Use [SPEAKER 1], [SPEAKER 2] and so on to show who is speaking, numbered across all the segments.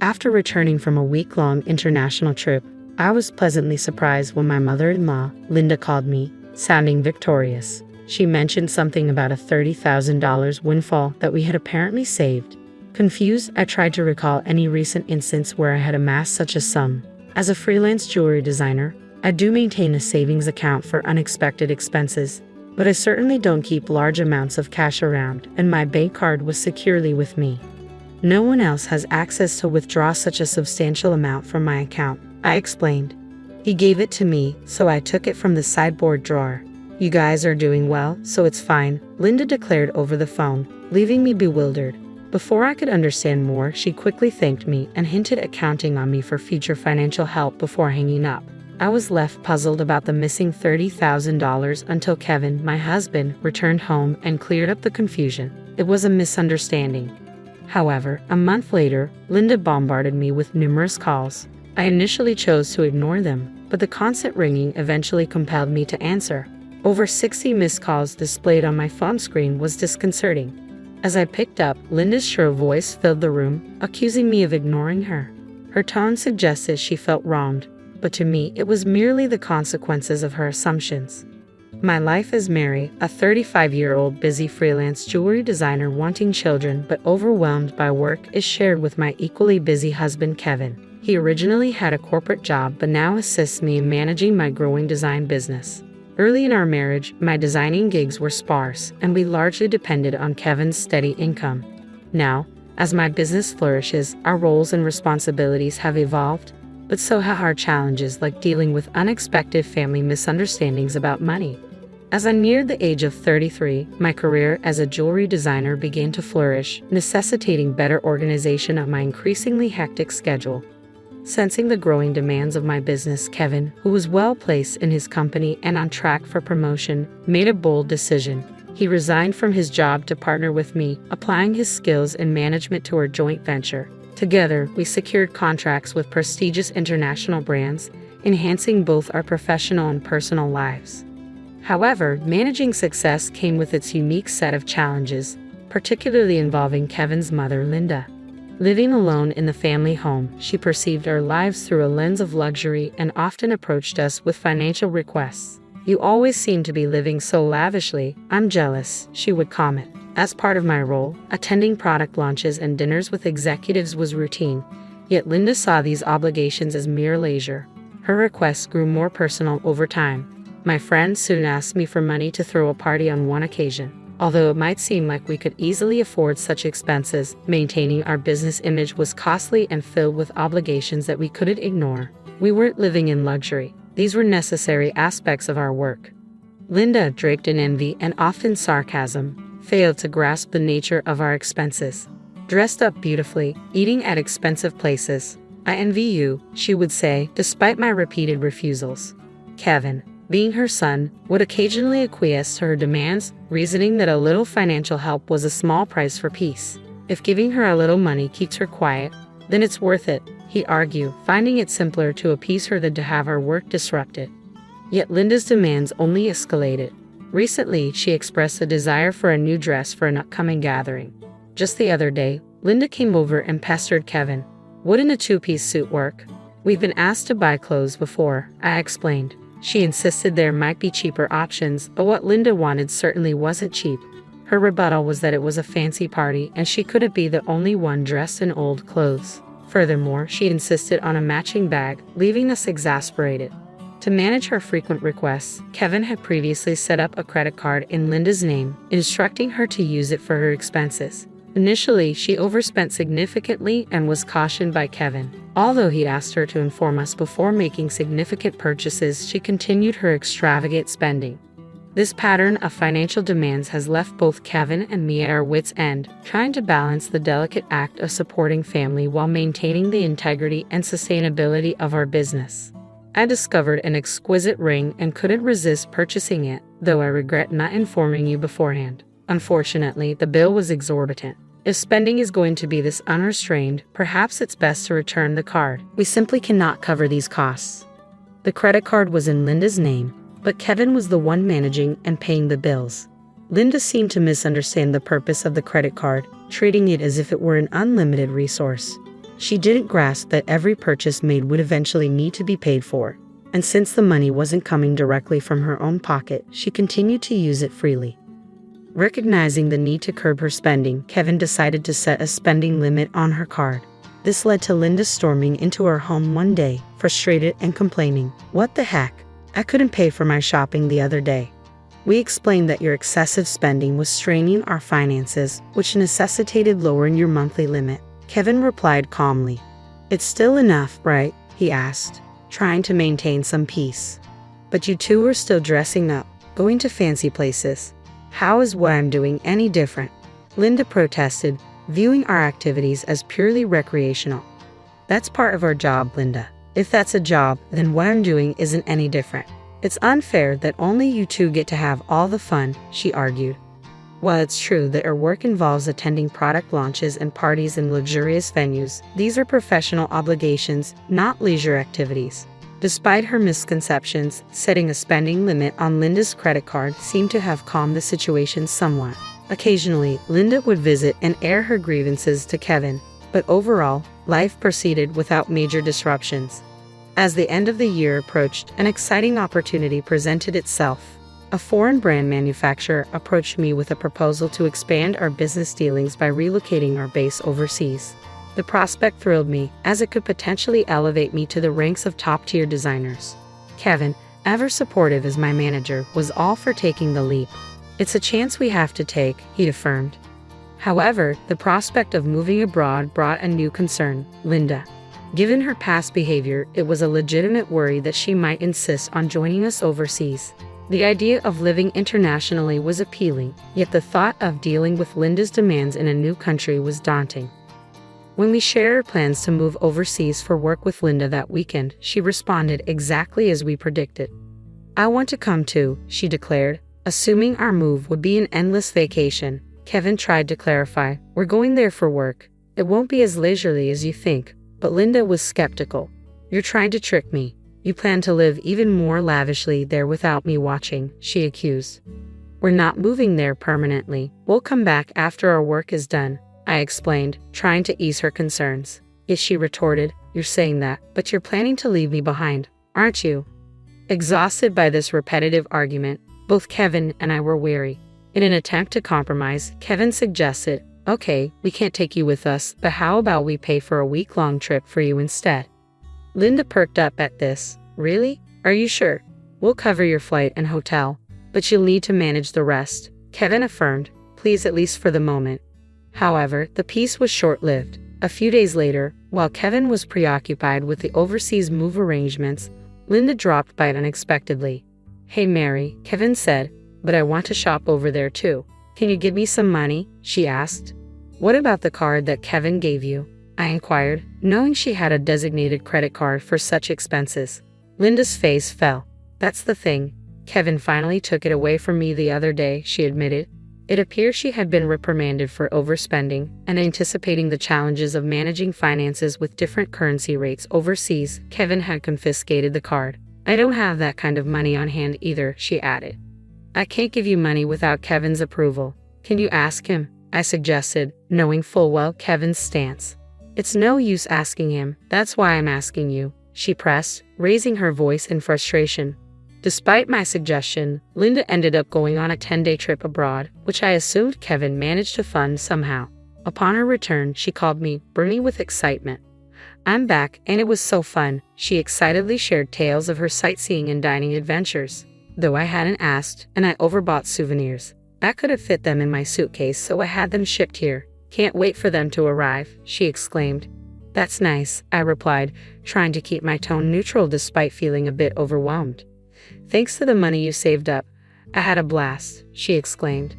[SPEAKER 1] After returning from a week-long international trip, I was pleasantly surprised when my mother-in-law, Linda, called me, sounding victorious. She mentioned something about a $30,000 windfall that we had apparently saved. Confused, I tried to recall any recent instance where I had amassed such a sum. As a freelance jewelry designer, I do maintain a savings account for unexpected expenses, but I certainly don't keep large amounts of cash around, and my bank card was securely with me. No one else has access to withdraw such a substantial amount from my account, I explained. He gave it to me, so I took it from the sideboard drawer. You guys are doing well, so it's fine, Linda declared over the phone, leaving me bewildered. Before I could understand more, she quickly thanked me and hinted at counting on me for future financial help before hanging up. I was left puzzled about the missing $30,000 until Kevin, my husband, returned home and cleared up the confusion. It was a misunderstanding. However, a month later, Linda bombarded me with numerous calls. I initially chose to ignore them, but the constant ringing eventually compelled me to answer. Over 60 missed calls displayed on my phone screen was disconcerting. As I picked up, Linda's shrill voice filled the room, accusing me of ignoring her. Her tone suggested she felt wronged, but to me it was merely the consequences of her assumptions. My life as Mary, a 35-year-old busy freelance jewelry designer wanting children but overwhelmed by work, is shared with my equally busy husband Kevin. He originally had a corporate job but now assists me in managing my growing design business. Early in our marriage, my designing gigs were sparse, and we largely depended on Kevin's steady income. Now, as my business flourishes, our roles and responsibilities have evolved, but so have our challenges, like dealing with unexpected family misunderstandings about money. As I neared the age of 33, my career as a jewelry designer began to flourish, necessitating better organization of my increasingly hectic schedule. Sensing the growing demands of my business, Kevin, who was well-placed in his company and on track for promotion, made a bold decision. He resigned from his job to partner with me, applying his skills in management to our joint venture. Together, we secured contracts with prestigious international brands, enhancing both our professional and personal lives. However, managing success came with its unique set of challenges, particularly involving Kevin's mother, Linda. Living alone in the family home, she perceived our lives through a lens of luxury and often approached us with financial requests. "You always seem to be living so lavishly, I'm jealous," she would comment. As part of my role, attending product launches and dinners with executives was routine, yet Linda saw these obligations as mere leisure. Her requests grew more personal over time. My friends soon asked me for money to throw a party on one occasion. Although it might seem like we could easily afford such expenses, maintaining our business image was costly and filled with obligations that we couldn't ignore. We weren't living in luxury. These were necessary aspects of our work. Linda, draped in envy and often sarcasm, failed to grasp the nature of our expenses. "Dressed up beautifully, eating at expensive places. I envy you," she would say, despite my repeated refusals. Kevin, being her son, would occasionally acquiesce to her demands, reasoning that a little financial help was a small price for peace. "If giving her a little money keeps her quiet, then it's worth it," he'd argue, finding it simpler to appease her than to have our work disrupted. Yet Linda's demands only escalated. Recently, she expressed a desire for a new dress for an upcoming gathering. Just the other day, Linda came over and pestered Kevin. "Wouldn't a two-piece suit work? We've been asked to buy clothes before," I explained. She insisted there might be cheaper options, but what Linda wanted certainly wasn't cheap. Her rebuttal was that it was a fancy party and she couldn't be the only one dressed in old clothes. Furthermore, she insisted on a matching bag, leaving us exasperated. To manage her frequent requests, Kevin had previously set up a credit card in Linda's name, instructing her to use it for her expenses. Initially, she overspent significantly and was cautioned by Kevin. Although he'd asked her to inform us before making significant purchases, she continued her extravagant spending. This pattern of financial demands has left both Kevin and me at our wits' end, trying to balance the delicate act of supporting family while maintaining the integrity and sustainability of our business. I discovered an exquisite ring and couldn't resist purchasing it, though I regret not informing you beforehand. Unfortunately, the bill was exorbitant. If spending is going to be this unrestrained, perhaps it's best to return the card. We simply cannot cover these costs. The credit card was in Linda's name, but Kevin was the one managing and paying the bills. Linda seemed to misunderstand the purpose of the credit card, treating it as if it were an unlimited resource. She didn't grasp that every purchase made would eventually need to be paid for. And since the money wasn't coming directly from her own pocket, she continued to use it freely. Recognizing the need to curb her spending, Kevin decided to set a spending limit on her card. This led to Linda storming into her home one day, frustrated and complaining. "What the heck? I couldn't pay for my shopping the other day." We explained that your excessive spending was straining our finances, which necessitated lowering your monthly limit. Kevin replied calmly. "It's still enough, right?" he asked, trying to maintain some peace. "But you two are still dressing up, going to fancy places. How is what I'm doing any different?" Linda protested, viewing our activities as purely recreational. "That's part of our job, Linda. If that's a job, then what I'm doing isn't any different. It's unfair that only you two get to have all the fun," she argued. While it's true that our work involves attending product launches and parties in luxurious venues, these are professional obligations, not leisure activities. Despite her misconceptions, setting a spending limit on Linda's credit card seemed to have calmed the situation somewhat. Occasionally, Linda would visit and air her grievances to Kevin, but overall, life proceeded without major disruptions. As the end of the year approached, an exciting opportunity presented itself. A foreign brand manufacturer approached me with a proposal to expand our business dealings by relocating our base overseas. The prospect thrilled me, as it could potentially elevate me to the ranks of top-tier designers. Kevin, ever supportive as my manager, was all for taking the leap. "It's a chance we have to take," he affirmed. However, the prospect of moving abroad brought a new concern: Linda. Given her past behavior, it was a legitimate worry that she might insist on joining us overseas. The idea of living internationally was appealing, yet the thought of dealing with Linda's demands in a new country was daunting. When we shared our plans to move overseas for work with Linda that weekend, she responded exactly as we predicted. "I want to come too," she declared, assuming our move would be an endless vacation. Kevin tried to clarify, "We're going there for work. It won't be as leisurely as you think." But Linda was skeptical. "You're trying to trick me. You plan to live even more lavishly there without me watching," she accused. "We're not moving there permanently. We'll come back after our work is done," I explained, trying to ease her concerns. "Yes," she retorted, "you're saying that, but you're planning to leave me behind, aren't you?" Exhausted by this repetitive argument, both Kevin and I were weary. In an attempt to compromise, Kevin suggested, "Okay, we can't take you with us, but how about we pay for a week-long trip for you instead?" Linda perked up at this. "Really? Are you sure? We'll cover your flight and hotel, but you'll need to manage the rest," Kevin affirmed, pleased at least for the moment. However, the peace was short-lived. A few days later, while Kevin was preoccupied with the overseas move arrangements, Linda dropped by unexpectedly. "Hey Mary," Kevin said, "but I want to shop over there too. Can you give me some money?" she asked. "What about the card that Kevin gave you?" I inquired, knowing she had a designated credit card for such expenses. Linda's face fell. "That's the thing. Kevin finally took it away from me the other day," she admitted. It appears she had been reprimanded for overspending, and anticipating the challenges of managing finances with different currency rates overseas, Kevin had confiscated the card. "I don't have that kind of money on hand either," she added. "I can't give you money without Kevin's approval. Can you ask him?" I suggested, knowing full well Kevin's stance. "It's no use asking him, that's why I'm asking you," she pressed, raising her voice in frustration. Despite my suggestion, Linda ended up going on a 10-day trip abroad, which I assumed Kevin managed to fund somehow. Upon her return, she called me, burning with excitement. "I'm back, and it was so fun," she excitedly shared tales of her sightseeing and dining adventures. Though I hadn't asked, and I overbought souvenirs. I could have fit them in my suitcase, so I had them shipped here. "Can't wait for them to arrive," she exclaimed. "That's nice," I replied, trying to keep my tone neutral despite feeling a bit overwhelmed. "Thanks to the money you saved up, I had a blast," she exclaimed.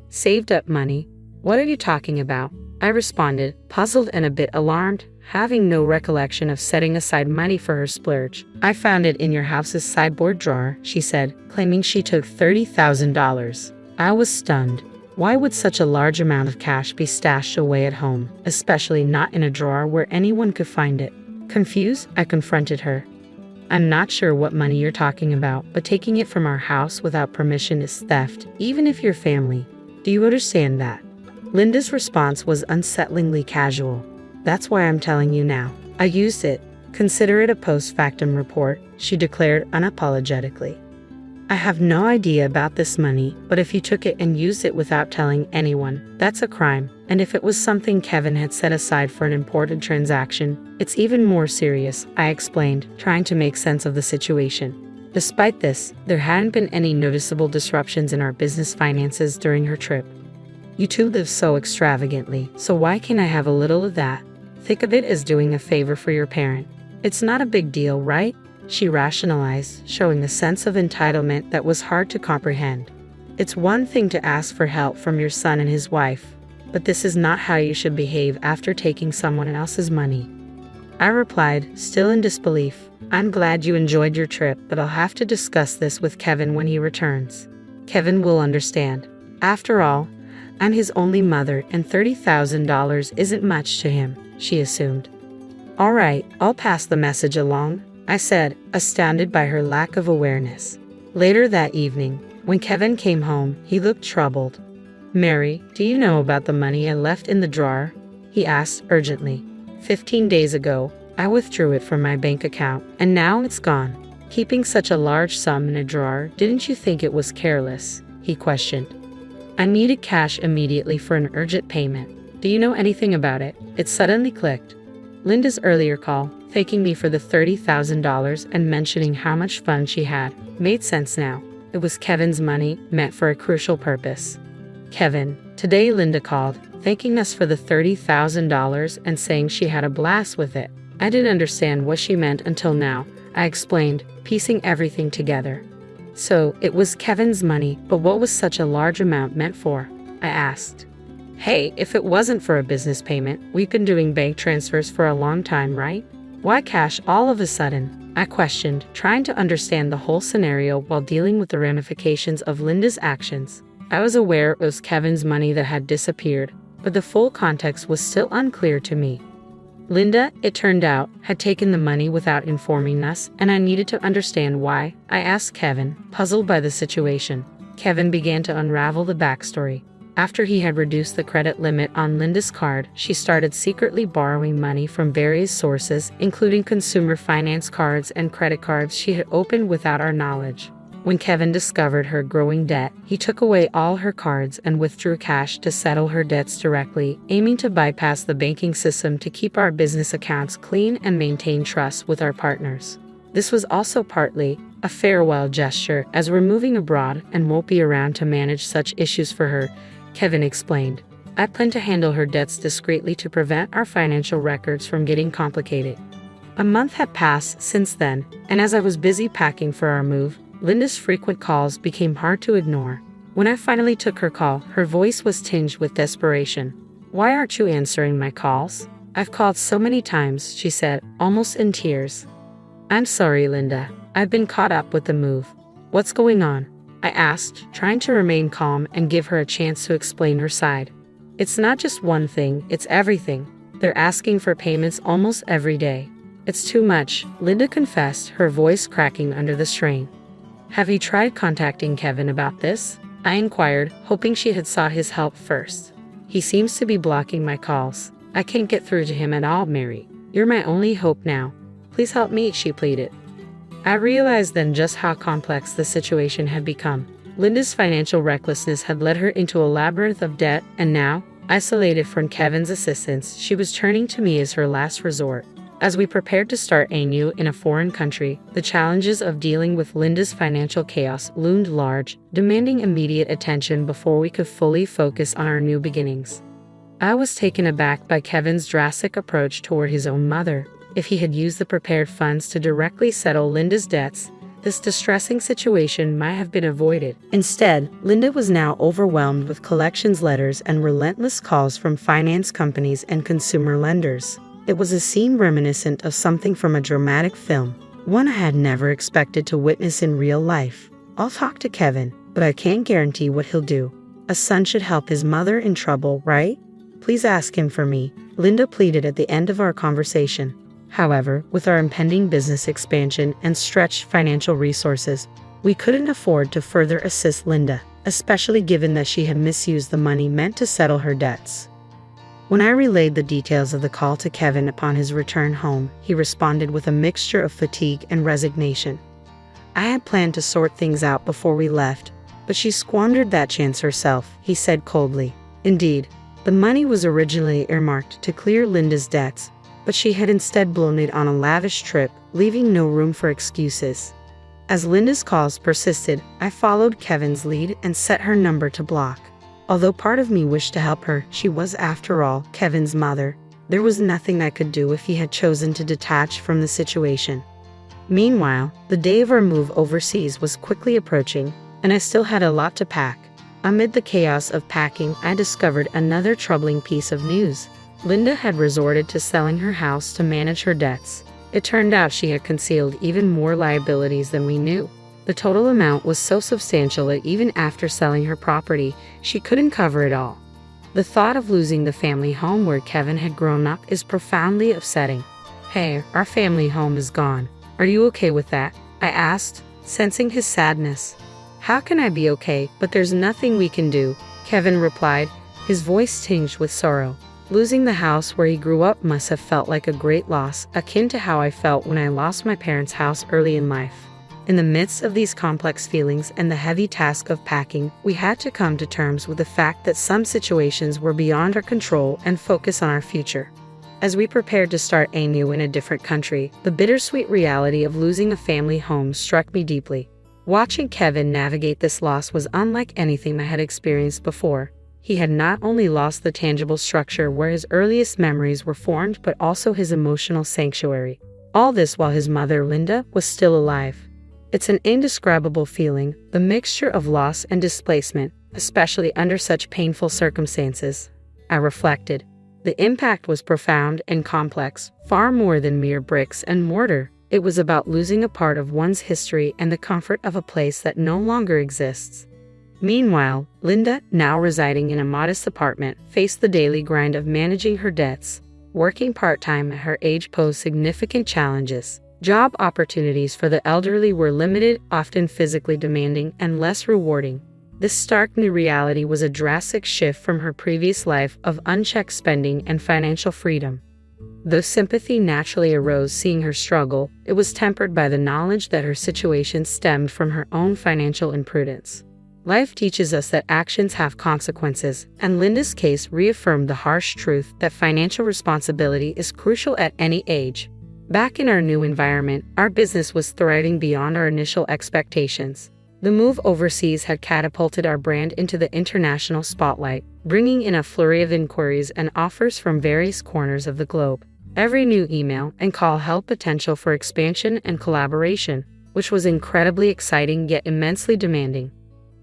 [SPEAKER 1] "Saved up money? What are you talking about?" I responded, puzzled and a bit alarmed, having no recollection of setting aside money for her splurge. "I found it in your house's sideboard drawer," she said, claiming she took $30,000. I was stunned. Why would such a large amount of cash be stashed away at home, especially not in a drawer where anyone could find it? Confused, I confronted her. "I'm not sure what money you're talking about, but taking it from our house without permission is theft, even if you're family. Do you understand that?" Linda's response was unsettlingly casual. That's why I'm telling you now. I used it. Consider it a post-factum report, she declared unapologetically. I have no idea about this money, but if you took it and used it without telling anyone, that's a crime. And if it was something Kevin had set aside for an important transaction, it's even more serious, I explained, trying to make sense of the situation. Despite this, there hadn't been any noticeable disruptions in our business finances during her trip. You two live so extravagantly, so why can't I have a little of that? Think of it as doing a favor for your parent. It's not a big deal, right? She rationalized, showing a sense of entitlement that was hard to comprehend. It's one thing to ask for help from your son and his wife, but this is not how you should behave after taking someone else's money. I replied, still in disbelief. I'm glad you enjoyed your trip, but I'll have to discuss this with Kevin when he returns. Kevin will understand. After all, I'm his only mother and $30,000 isn't much to him, she assumed. All right, I'll pass the message along, I said, astounded by her lack of awareness. Later that evening, when Kevin came home, he looked troubled. Mary, do you know about the money I left in the drawer? He asked urgently. 15 days ago, I withdrew it from my bank account, and now it's gone. Keeping such a large sum in a drawer, didn't you think it was careless? He questioned. I needed cash immediately for an urgent payment. Do you know anything about it? It suddenly clicked. Linda's earlier call, thanking me for the $30,000 and mentioning how much fun she had, made sense now. It was Kevin's money, meant for a crucial purpose. Kevin, today Linda called, thanking us for the $30,000 and saying she had a blast with it. I didn't understand what she meant until now, I explained, piecing everything together. So, it was Kevin's money, but what was such a large amount meant for? I asked. Hey, if it wasn't for a business payment, we've been doing bank transfers for a long time, right? Why cash all of a sudden? I questioned, trying to understand the whole scenario while dealing with the ramifications of Linda's actions. I was aware it was Kevin's money that had disappeared, but the full context was still unclear to me. Linda, it turned out, had taken the money without informing us, and I needed to understand why. I asked Kevin, puzzled by the situation. Kevin began to unravel the backstory. After he had reduced the credit limit on Linda's card, she started secretly borrowing money from various sources, including consumer finance cards and credit cards she had opened without our knowledge. When Kevin discovered her growing debt, he took away all her cards and withdrew cash to settle her debts directly, aiming to bypass the banking system to keep our business accounts clean and maintain trust with our partners. This was also partly a farewell gesture, as we're moving abroad and won't be around to manage such issues for her, Kevin explained. I plan to handle her debts discreetly to prevent our financial records from getting complicated. A month had passed since then, and as I was busy packing for our move, Linda's frequent calls became hard to ignore. When I finally took her call, her voice was tinged with desperation. Why aren't you answering my calls? I've called so many times, she said, almost in tears. I'm sorry, Linda. I've been caught up with the move. What's going on? I asked, trying to remain calm and give her a chance to explain her side. It's not just one thing, it's everything. They're asking for payments almost every day. It's too much, Linda confessed, her voice cracking under the strain. Have you tried contacting Kevin about this? I inquired, hoping she had sought his help first. He seems to be blocking my calls. I can't get through to him at all, Mary. You're my only hope now. Please help me, she pleaded. I realized then just how complex the situation had become. Linda's financial recklessness had led her into a labyrinth of debt, and now, isolated from Kevin's assistance, she was turning to me as her last resort. As we prepared to start anew in a foreign country, the challenges of dealing with Linda's financial chaos loomed large, demanding immediate attention before we could fully focus on our new beginnings. I was taken aback by Kevin's drastic approach toward his own mother. If he had used the prepared funds to directly settle Linda's debts, this distressing situation might have been avoided. Instead, Linda was now overwhelmed with collections letters and relentless calls from finance companies and consumer lenders. It was a scene reminiscent of something from a dramatic film, one I had never expected to witness in real life. I'll talk to Kevin, but I can't guarantee what he'll do. A son should help his mother in trouble, right? Please ask him for me, Linda pleaded at the end of our conversation. However, with our impending business expansion and stretched financial resources, we couldn't afford to further assist Linda, especially given that she had misused the money meant to settle her debts. When I relayed the details of the call to Kevin upon his return home, he responded with a mixture of fatigue and resignation. I had planned to sort things out before we left, but she squandered that chance herself, he said coldly. Indeed, the money was originally earmarked to clear Linda's debts, but she had instead blown it on a lavish trip, leaving no room for excuses. As Linda's calls persisted, I followed Kevin's lead and set her number to block. Although part of me wished to help her, she was, after all, Kevin's mother. There was nothing I could do if he had chosen to detach from the situation. Meanwhile, the day of our move overseas was quickly approaching, and I still had a lot to pack. Amid the chaos of packing, I discovered another troubling piece of news. Linda had resorted to selling her house to manage her debts. It turned out she had concealed even more liabilities than we knew. The total amount was so substantial that even after selling her property, she couldn't cover it all. The thought of losing the family home where Kevin had grown up is profoundly upsetting. "Hey, our family home is gone. Are you okay with that?" I asked, sensing his sadness. "How can I be okay, but there's nothing we can do," Kevin replied, his voice tinged with sorrow. Losing the house where he grew up must have felt like a great loss, akin to how I felt when I lost my parents' house early in life. In the midst of these complex feelings and the heavy task of packing, we had to come to terms with the fact that some situations were beyond our control and focus on our future. As we prepared to start anew in a different country, the bittersweet reality of losing a family home struck me deeply. Watching Kevin navigate this loss was unlike anything I had experienced before. He had not only lost the tangible structure where his earliest memories were formed, but also his emotional sanctuary. All this while his mother, Linda, was still alive. It's an indescribable feeling, the mixture of loss and displacement, especially under such painful circumstances. I reflected. The impact was profound and complex, far more than mere bricks and mortar. It was about losing a part of one's history and the comfort of a place that no longer exists. Meanwhile, Linda, now residing in a modest apartment, faced the daily grind of managing her debts. Working part-time at her age posed significant challenges. Job opportunities for the elderly were limited, often physically demanding, and less rewarding. This stark new reality was a drastic shift from her previous life of unchecked spending and financial freedom. Though sympathy naturally arose seeing her struggle, it was tempered by the knowledge that her situation stemmed from her own financial imprudence. Life teaches us that actions have consequences, and Linda's case reaffirmed the harsh truth that financial responsibility is crucial at any age. Back in our new environment, our business was thriving beyond our initial expectations. The move overseas had catapulted our brand into the international spotlight, bringing in a flurry of inquiries and offers from various corners of the globe. Every new email and call held potential for expansion and collaboration, which was incredibly exciting yet immensely demanding.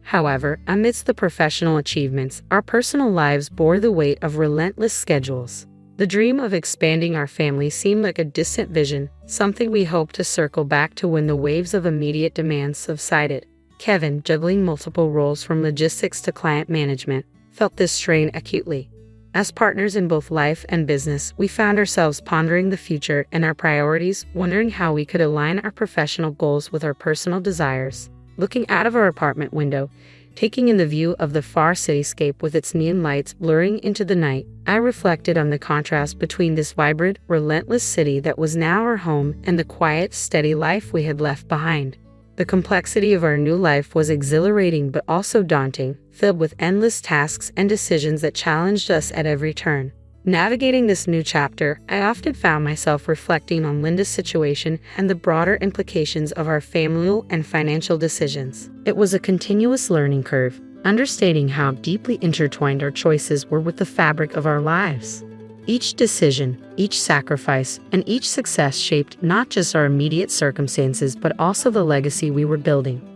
[SPEAKER 1] However, amidst the professional achievements, our personal lives bore the weight of relentless schedules. The dream of expanding our family seemed like a distant vision, something we hoped to circle back to when the waves of immediate demands subsided. Kevin, juggling multiple roles from logistics to client management, felt this strain acutely. As partners in both life and business, we found ourselves pondering the future and our priorities, wondering how we could align our professional goals with our personal desires. Looking out of our apartment window, taking in the view of the far cityscape with its neon lights blurring into the night, I reflected on the contrast between this vibrant, relentless city that was now our home and the quiet, steady life we had left behind. The complexity of our new life was exhilarating but also daunting, filled with endless tasks and decisions that challenged us at every turn. Navigating this new chapter, I often found myself reflecting on Linda's situation and the broader implications of our familial and financial decisions. It was a continuous learning curve, understanding how deeply intertwined our choices were with the fabric of our lives. Each decision, each sacrifice, and each success shaped not just our immediate circumstances but also the legacy we were building.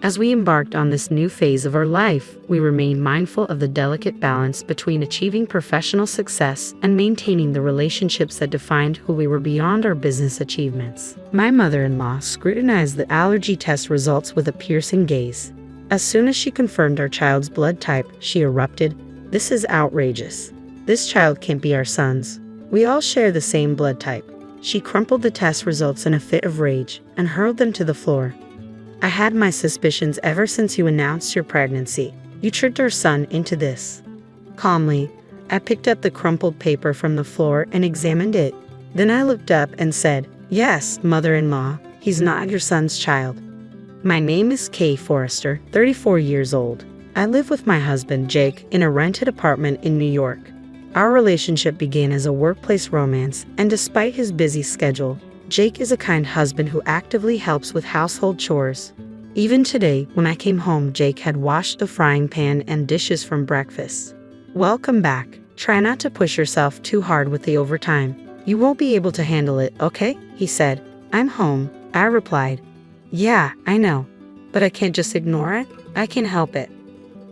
[SPEAKER 1] As we embarked on this new phase of our life, we remained mindful of the delicate balance between achieving professional success and maintaining the relationships that defined who we were beyond our business achievements. My mother-in-law scrutinized the allergy test results with a piercing gaze. As soon as she confirmed our child's blood type, she erupted, "This is outrageous. This child can't be our son's. We all share the same blood type." She crumpled the test results in a fit of rage and hurled them to the floor. "I had my suspicions ever since you announced your pregnancy. You tricked our son into this." Calmly, I picked up the crumpled paper from the floor and examined it. Then I looked up and said, "Yes, mother-in-law, he's not your son's child. My name is Kay Forrester, 34 years old. I live with my husband, Jake, in a rented apartment in New York. Our relationship began as a workplace romance, and despite his busy schedule, Jake is a kind husband who actively helps with household chores. Even today, when I came home, Jake had washed the frying pan and dishes from breakfast. Welcome back. Try not to push yourself too hard with the overtime. You won't be able to handle it, okay?" he said. "I'm home," I replied. "Yeah, I know. But I can't just ignore it. I can't help it."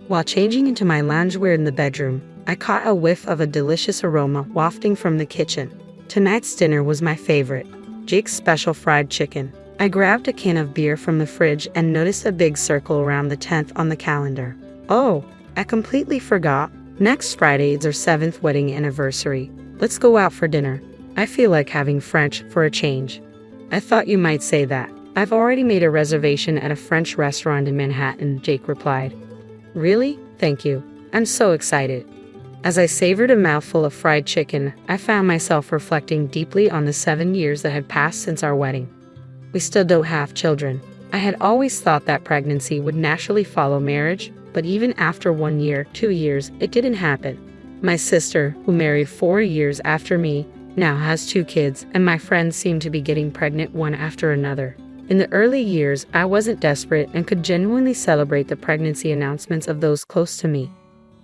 [SPEAKER 1] While changing into my loungewear in the bedroom, I caught a whiff of a delicious aroma wafting from the kitchen. Tonight's dinner was my favorite, Jake's special fried chicken. I grabbed a can of beer from the fridge and noticed a big circle around the 10th on the calendar. Oh, I completely forgot. Next Friday is our 7th wedding anniversary. Let's go out for dinner. I feel like having French for a change. I thought you might say that. I've already made a reservation at a French restaurant in Manhattan, Jake replied. Really? Thank you. I'm so excited. As I savored a mouthful of fried chicken, I found myself reflecting deeply on the 7 years that had passed since our wedding. We still don't have children. I had always thought that pregnancy would naturally follow marriage, but even after 1 year, 2 years, it didn't happen. My sister, who married 4 years after me, now has 2 kids, and my friends seem to be getting pregnant one after another. In the early years, I wasn't desperate and could genuinely celebrate the pregnancy announcements of those close to me.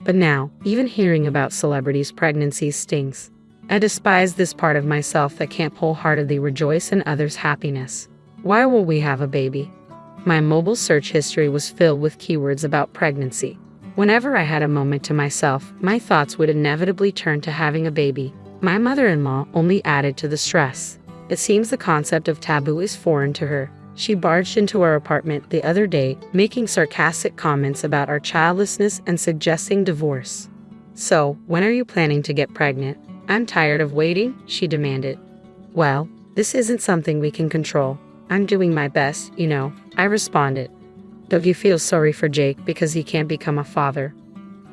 [SPEAKER 1] But now, even hearing about celebrities' pregnancies stings. I despise this part of myself that can't wholeheartedly rejoice in others' happiness. Why will we have a baby? My mobile search history was filled with keywords about pregnancy. Whenever I had a moment to myself, my thoughts would inevitably turn to having a baby. My mother-in-law only added to the stress. It seems the concept of taboo is foreign to her. She barged into our apartment the other day, making sarcastic comments about our childlessness and suggesting divorce. "So, when are you planning to get pregnant?" "I'm tired of waiting," she demanded. "Well, this isn't something we can control. I'm doing my best, you know," I responded. "Don't you feel sorry for Jake because he can't become a father?"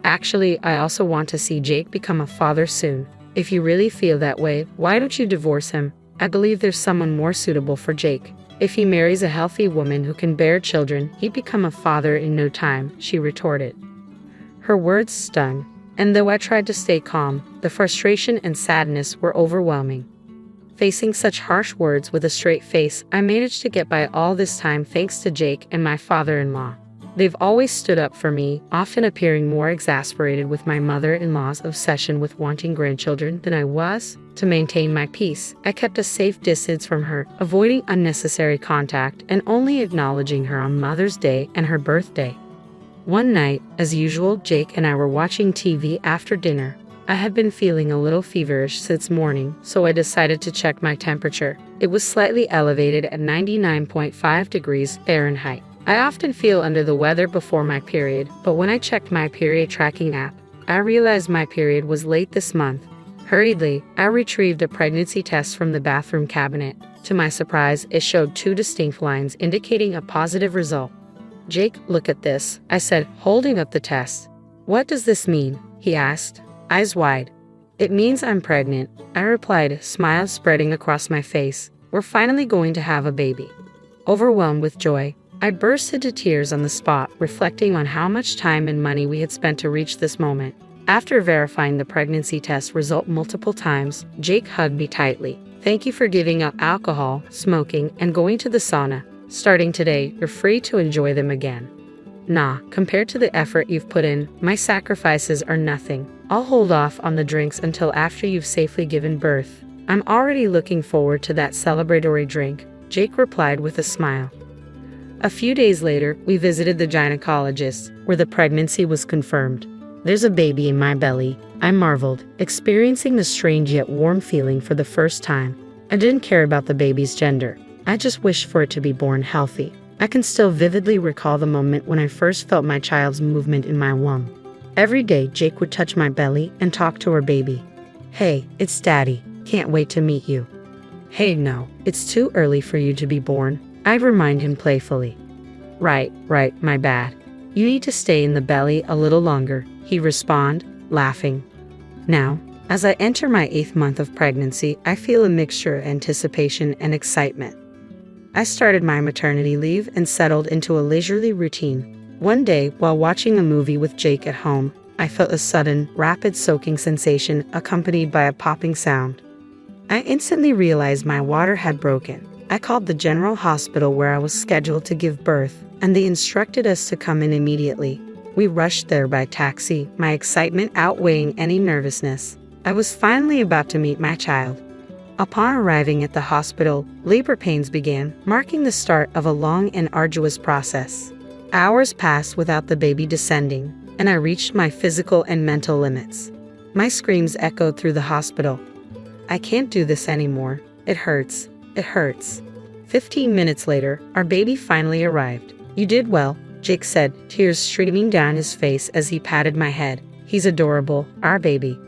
[SPEAKER 1] "Actually, I also want to see Jake become a father soon. If you really feel that way, why don't you divorce him? I believe there's someone more suitable for Jake. If he marries a healthy woman who can bear children, he'd become a father in no time," she retorted. Her words stung, and though I tried to stay calm, the frustration and sadness were overwhelming. Facing such harsh words with a straight face, I managed to get by all this time thanks to Jake and my father-in-law. They've always stood up for me, often appearing more exasperated with my mother-in-law's obsession with wanting grandchildren than I was. To maintain my peace, I kept a safe distance from her, avoiding unnecessary contact and only acknowledging her on Mother's Day and her birthday. One night, as usual, Jake and I were watching TV after dinner. I had been feeling a little feverish since morning, so I decided to check my temperature. It was slightly elevated at 99.5 degrees Fahrenheit. I often feel under the weather before my period, but when I checked my period tracking app, I realized my period was late this month. Hurriedly, I retrieved a pregnancy test from the bathroom cabinet. To my surprise, it showed 2 distinct lines indicating a positive result. "Jake, look at this," I said, holding up the test. "What does this mean?" he asked, eyes wide. "It means I'm pregnant," I replied, smile spreading across my face. "We're finally going to have a baby." Overwhelmed with joy, I burst into tears on the spot, reflecting on how much time and money we had spent to reach this moment. After verifying the pregnancy test result multiple times, Jake hugged me tightly. "Thank you for giving up alcohol, smoking, and going to the sauna. Starting today, you're free to enjoy them again." "Nah, compared to the effort you've put in, my sacrifices are nothing. I'll hold off on the drinks until after you've safely given birth. I'm already looking forward to that celebratory drink," Jake replied with a smile. A few days later, we visited the gynecologist, where the pregnancy was confirmed. "There's a baby in my belly," I marveled, experiencing the strange yet warm feeling for the first time. I didn't care about the baby's gender. I just wished for it to be born healthy. I can still vividly recall the moment when I first felt my child's movement in my womb. Every day, Jake would touch my belly and talk to our baby. "Hey, it's Daddy. Can't wait to meet you." "Hey, no, it's too early for you to be born," I'd remind him playfully. Right, my bad. You need to stay in the belly a little longer," he'd respond, laughing. Now, as I enter my 8th month of pregnancy, I feel a mixture of anticipation and excitement. I started my maternity leave and settled into a leisurely routine. One day, while watching a movie with Jake at home, I felt a sudden, rapid soaking sensation accompanied by a popping sound. I instantly realized my water had broken. I called the general hospital where I was scheduled to give birth, and they instructed us to come in immediately. We rushed there by taxi, my excitement outweighing any nervousness. I was finally about to meet my child. Upon arriving at the hospital, labor pains began, marking the start of a long and arduous process. Hours passed without the baby descending, and I reached my physical and mental limits. My screams echoed through the hospital. I can't do this anymore. It hurts. It hurts. 15 minutes later, our baby finally arrived. You did well, Jake said, tears streaming down his face as he patted my head. He's adorable, our baby.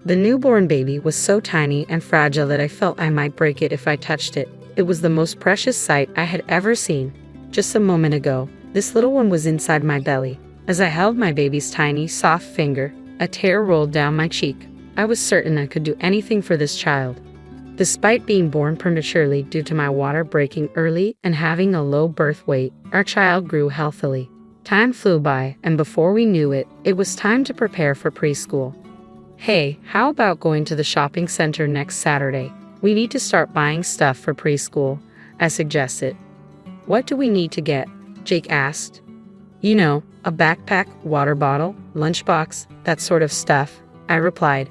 [SPEAKER 1] The newborn baby was so tiny and fragile that I felt I might break it if I touched it. It was the most precious sight I had ever seen. Just a moment ago, this little one was inside my belly. As I held my baby's tiny, soft finger, a tear rolled down my cheek. I was certain I could do anything for this child. Despite being born prematurely due to my water breaking early and having a low birth weight, our child grew healthily. Time flew by, and before we knew it, it was time to prepare for preschool. Hey, how about going to the shopping center next Saturday? We need to start buying stuff for preschool, I suggested. What do we need to get? Jake asked. You know, a backpack, water bottle, lunchbox, that sort of stuff, I replied.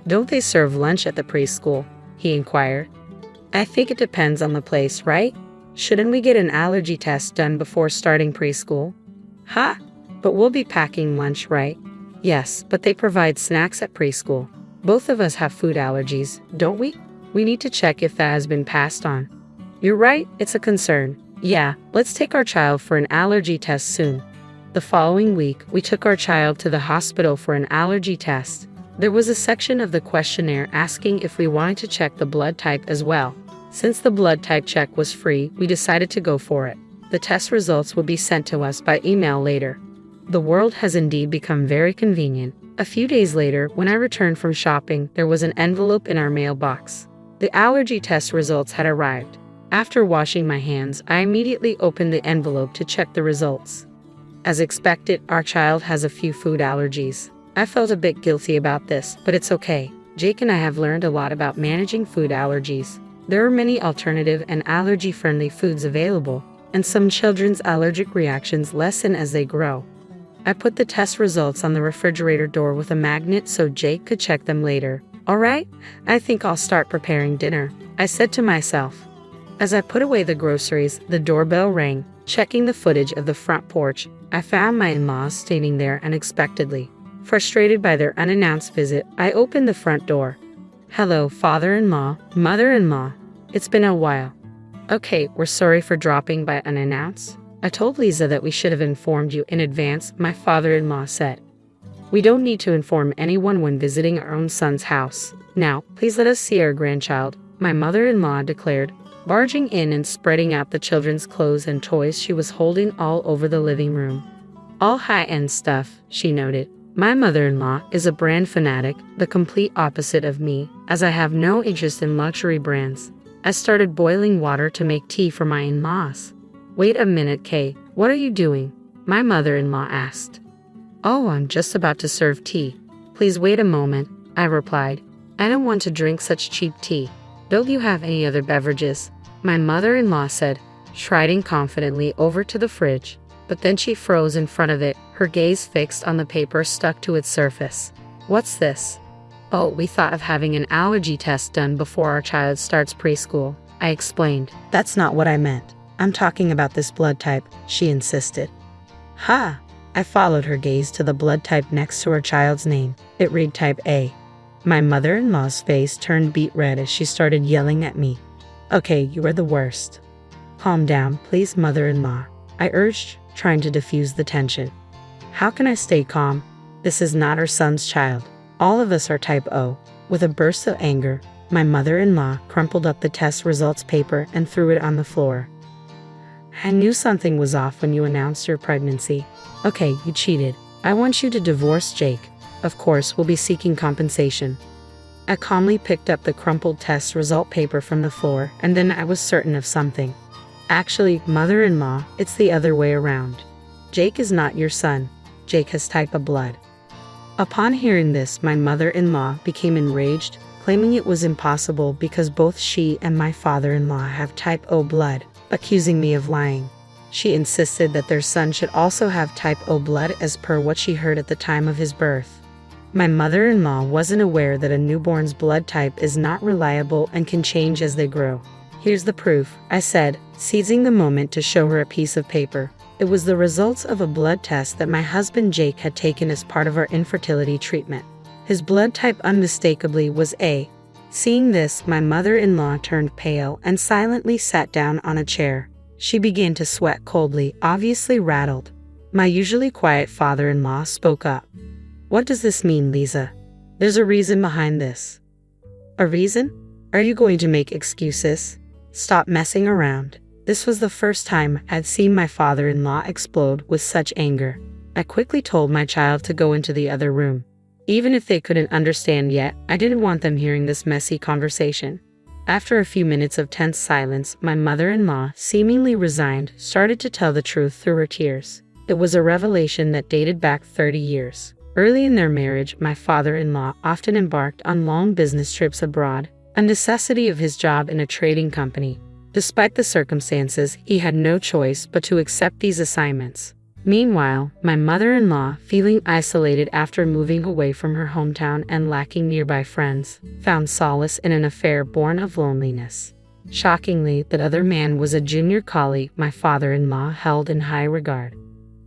[SPEAKER 1] Don't they serve lunch at the preschool? He inquired. I think it depends on the place, right? Shouldn't we get an allergy test done before starting preschool? Ha! But we'll be packing lunch, right? Yes, but they provide snacks at preschool. Both of us have food allergies, don't we? We need to check if that has been passed on. You're right, it's a concern. Yeah, let's take our child for an allergy test soon. The following week, we took our child to the hospital for an allergy test. There was a section of the questionnaire asking if we wanted to check the blood type as well. Since the blood type check was free, we decided to go for it. The test results would be sent to us by email later. The world has indeed become very convenient. A few days later, when I returned from shopping, there was an envelope in our mailbox. The allergy test results had arrived. After washing my hands, I immediately opened the envelope to check the results. As expected, our child has a few food allergies. I felt a bit guilty about this, but it's okay. Jake and I have learned a lot about managing food allergies. There are many alternative and allergy-friendly foods available, and some children's allergic reactions lessen as they grow. I put the test results on the refrigerator door with a magnet so Jake could check them later. All right, I think I'll start preparing dinner, I said to myself. As I put away the groceries, the doorbell rang. Checking the footage of the front porch, I found my in-laws standing there unexpectedly. Frustrated by their unannounced visit, I opened the front door. Hello, father-in-law, mother-in-law. It's been a while. Okay, we're sorry for dropping by unannounced. I told Lisa that we should have informed you in advance, my father-in-law said. We don't need to inform anyone when visiting our own son's house. Now, please let us see our grandchild, my mother-in-law declared, barging in and spreading out the children's clothes and toys she was holding all over the living room. All high-end stuff, she noted. My mother-in-law is a brand fanatic, the complete opposite of me, as I have no interest in luxury brands. I started boiling water to make tea for my in-laws. Wait a minute, Kay, what are you doing? My mother-in-law asked. Oh, I'm just about to serve tea. Please wait a moment, I replied. I don't want to drink such cheap tea. Don't you have any other beverages? My mother-in-law said, striding confidently over to the fridge. But then she froze in front of it, her gaze fixed on the paper stuck to its surface. What's this? Oh, we thought of having an allergy test done before our child starts preschool, I explained. That's not what I meant. I'm talking about this blood type, she insisted. Ha! I followed her gaze to the blood type next to her child's name. It read type A. My mother-in-law's face turned beet red as she started yelling at me. Okay, you are the worst. Calm down, please, mother-in-law, I urged, trying to diffuse the tension. How can I stay calm? This is not our son's child. All of us are type O. With a burst of anger, my mother-in-law crumpled up the test results paper and threw it on the floor. I knew something was off when you announced your pregnancy. Okay, you cheated. I want you to divorce Jake. of course, will be seeking compensation. I calmly picked up the crumpled test result paper from the floor, and then I was certain of something. Actually, mother-in-law, it's the other way around. Jake is not your son. Jake has type O blood. Upon hearing this, my mother-in-law became enraged, claiming it was impossible because both she and my father-in-law have type O blood, accusing me of lying. She insisted that their son should also have type O blood as per what she heard at the time of his birth. My mother-in-law wasn't aware that a newborn's blood type is not reliable and can change as they grow. Here's the proof, I said, seizing the moment to show her a piece of paper. It was the results of a blood test that my husband Jake had taken as part of our infertility treatment. His blood type unmistakably was A. Seeing this, my mother-in-law turned pale and silently sat down on a chair. She began to sweat coldly, obviously rattled. My usually quiet father-in-law spoke up. What does this mean, Lisa? There's a reason behind this. A reason? Are you going to make excuses? Stop messing around. This was the first time I'd seen my father-in-law explode with such anger. I quickly told my child to go into the other room. Even if they couldn't understand yet, I didn't want them hearing this messy conversation. After a few minutes of tense silence, my mother-in-law, seemingly resigned, started to tell the truth through her tears. It was a revelation that dated back 30 years. Early in their marriage, my father-in-law often embarked on long business trips abroad, a necessity of his job in a trading company. Despite the circumstances, he had no choice but to accept these assignments. Meanwhile, my mother-in-law, feeling isolated after moving away from her hometown and lacking nearby friends, found solace in an affair born of loneliness. Shockingly, that other man was a junior colleague my father-in-law held in high regard.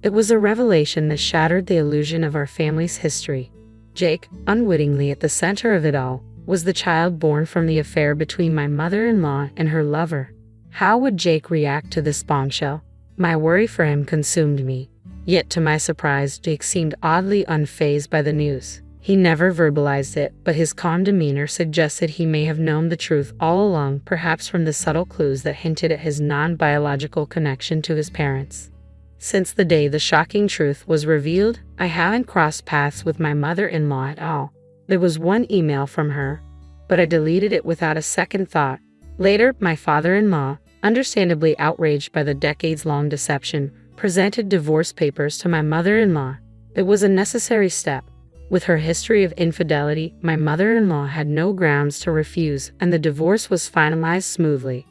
[SPEAKER 1] It was a revelation that shattered the illusion of our family's history. Jake, unwittingly at the center of it all, was the child born from the affair between my mother-in-law and her lover. How would Jake react to this bombshell? My worry for him consumed me. Yet to my surprise, Jake seemed oddly unfazed by the news. He never verbalized it, but his calm demeanor suggested he may have known the truth all along, perhaps from the subtle clues that hinted at his non-biological connection to his parents. Since the day the shocking truth was revealed, I haven't crossed paths with my mother-in-law at all. There was one email from her, but I deleted it without a second thought. Later, my father-in-law, understandably outraged by the decades-long deception, presented divorce papers to my mother-in-law. It was a necessary step. With her history of infidelity, my mother-in-law had no grounds to refuse, and the divorce was finalized smoothly.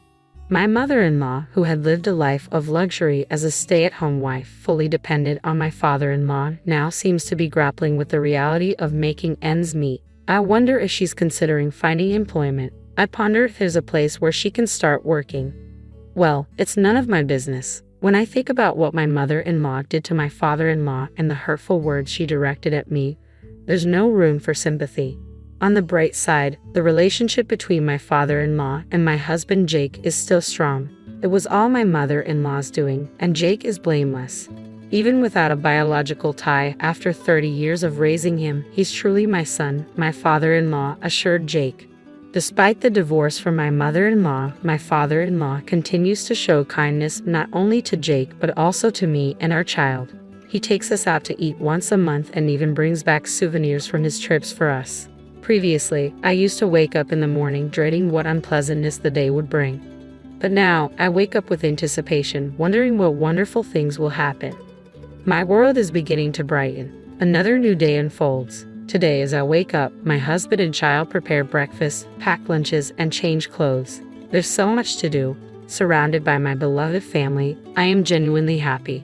[SPEAKER 1] My mother-in-law, who had lived a life of luxury as a stay-at-home wife fully dependent on my father-in-law, now seems to be grappling with the reality of making ends meet. I wonder if she's considering finding employment. I ponder if there's a place where she can start working. Well, it's none of my business. When I think about what my mother-in-law did to my father-in-law and the hurtful words she directed at me, there's no room for sympathy. On the bright side, the relationship between my father-in-law and my husband Jake is still strong. It was all my mother-in-law's doing, and Jake is blameless. Even without a biological tie, after 30 years of raising him, he's truly my son, my father-in-law assured Jake. Despite the divorce from my mother-in-law, my father-in-law continues to show kindness not only to Jake but also to me and our child. He takes us out to eat once a month and even brings back souvenirs from his trips for us. Previously, I used to wake up in the morning dreading what unpleasantness the day would bring. But now, I wake up with anticipation, wondering what wonderful things will happen. My world is beginning to brighten. Another new day unfolds. Today, as I wake up, my husband and child prepare breakfast, pack lunches, and change clothes. There's so much to do. Surrounded by my beloved family, I am genuinely happy.